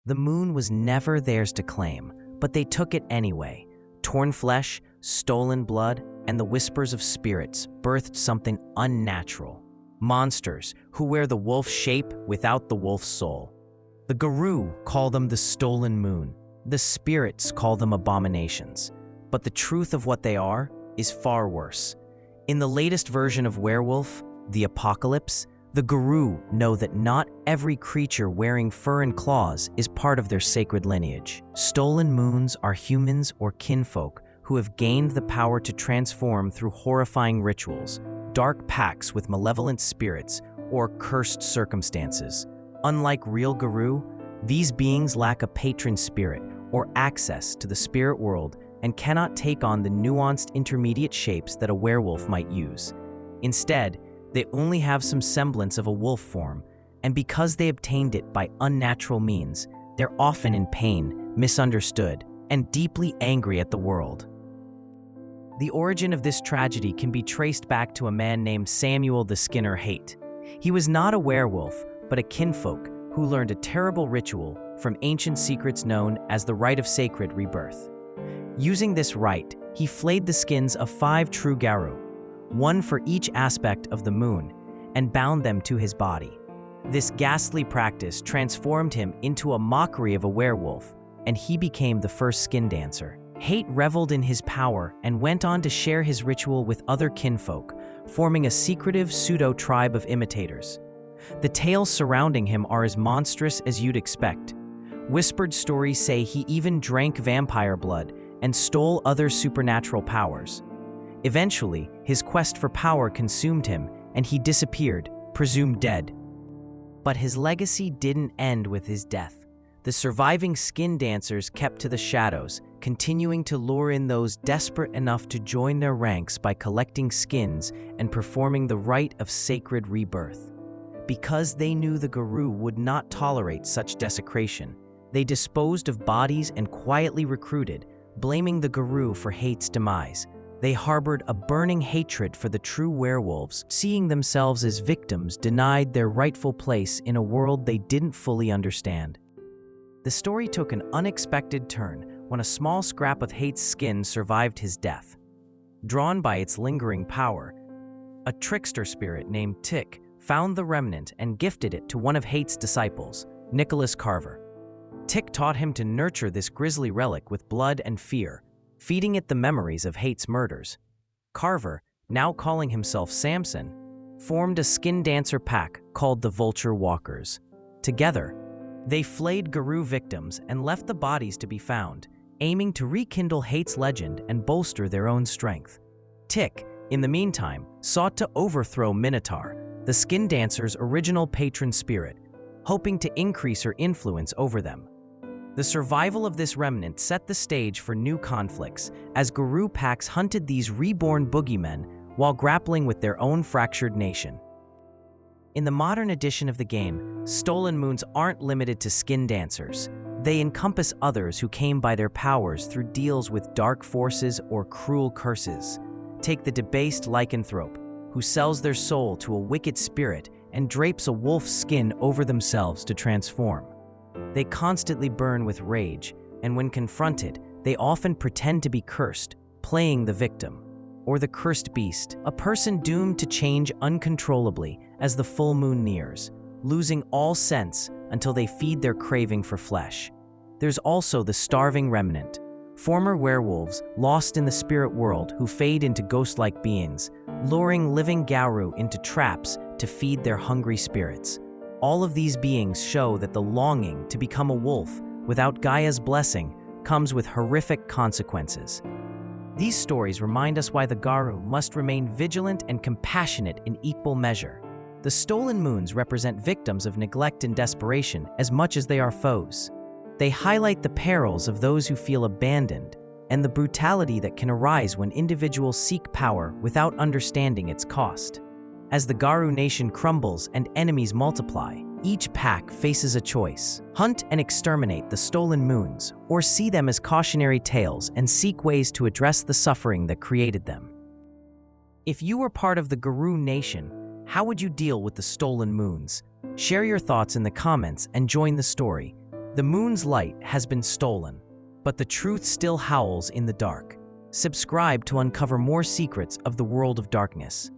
The moon was never theirs to claim, but they took it anyway. Torn flesh, stolen blood, and the whispers of spirits birthed something unnatural. Monsters who wear the wolf shape without the wolf's soul. The Garou call them the stolen moon. The spirits call them abominations. But the truth of what they are is far worse. In the latest version of Werewolf, the Apocalypse, the Garou know that not every creature wearing fur and claws is part of their sacred lineage. Stolen moons are humans or kinfolk who have gained the power to transform through horrifying rituals, dark pacts with malevolent spirits, or cursed circumstances. Unlike real Garou, these beings lack a patron spirit or access to the spirit world and cannot take on the nuanced intermediate shapes that a werewolf might use. Instead, they only have some semblance of a wolf form, and because they obtained it by unnatural means, they're often in pain, misunderstood, and deeply angry at the world. The origin of this tragedy can be traced back to a man named Samuel the Skinner Haight. He was not a werewolf, but a kinfolk who learned a terrible ritual from ancient secrets known as the Rite of Sacred Rebirth. Using this rite, he flayed the skins of 5 true Garou, one for each aspect of the moon, and bound them to his body. This ghastly practice transformed him into a mockery of a werewolf, and he became the first skin dancer. Haight reveled in his power and went on to share his ritual with other kinfolk, forming a secretive pseudo-tribe of imitators. The tales surrounding him are as monstrous as you'd expect. Whispered stories say he even drank vampire blood and stole other supernatural powers. Eventually, his quest for power consumed him, and he disappeared, presumed dead. But his legacy didn't end with his death. The surviving skin dancers kept to the shadows, continuing to lure in those desperate enough to join their ranks by collecting skins and performing the Rite of Sacred Rebirth. Because they knew the Garou would not tolerate such desecration, they disposed of bodies and quietly recruited, blaming the Garou for Haight's demise. They harbored a burning hatred for the true werewolves, seeing themselves as victims denied their rightful place in a world they didn't fully understand. The story took an unexpected turn when a small scrap of Haight's skin survived his death. Drawn by its lingering power, a trickster spirit named Tick found the remnant and gifted it to one of Haight's disciples, Nicholas Carver. Tick taught him to nurture this grisly relic with blood and fear, feeding it the memories of Haight's murders. Carver, now calling himself Samson, formed a skin dancer pack called the Vulture Walkers. Together, they flayed Garou victims and left the bodies to be found, aiming to rekindle Haight's legend and bolster their own strength. Tick, in the meantime, sought to overthrow Minotaur, the skin dancer's original patron spirit, hoping to increase her influence over them. The survival of this remnant set the stage for new conflicts as Garou packs hunted these reborn boogeymen while grappling with their own fractured nation. In the modern edition of the game, stolen moons aren't limited to skin dancers. They encompass others who came by their powers through deals with dark forces or cruel curses. Take the debased lycanthrope, who sells their soul to a wicked spirit and drapes a wolf's skin over themselves to transform. They constantly burn with rage, and when confronted, they often pretend to be cursed, playing the victim. Or the cursed beast, a person doomed to change uncontrollably as the full moon nears, losing all sense until they feed their craving for flesh. There's also the starving remnant, former werewolves lost in the spirit world who fade into ghost-like beings, luring living Garou into traps to feed their hungry spirits. All of these beings show that the longing to become a wolf without Gaia's blessing comes with horrific consequences. These stories remind us why the Garou must remain vigilant and compassionate in equal measure. The stolen moons represent victims of neglect and desperation as much as they are foes. They highlight the perils of those who feel abandoned and the brutality that can arise when individuals seek power without understanding its cost. As the Garou nation crumbles and enemies multiply, each pack faces a choice: hunt and exterminate the stolen moons, or see them as cautionary tales and seek ways to address the suffering that created them. If you were part of the Garou nation, how would you deal with the stolen moons? Share your thoughts in the comments and join the story. The moon's light has been stolen, but the truth still howls in the dark. Subscribe to uncover more secrets of the world of darkness.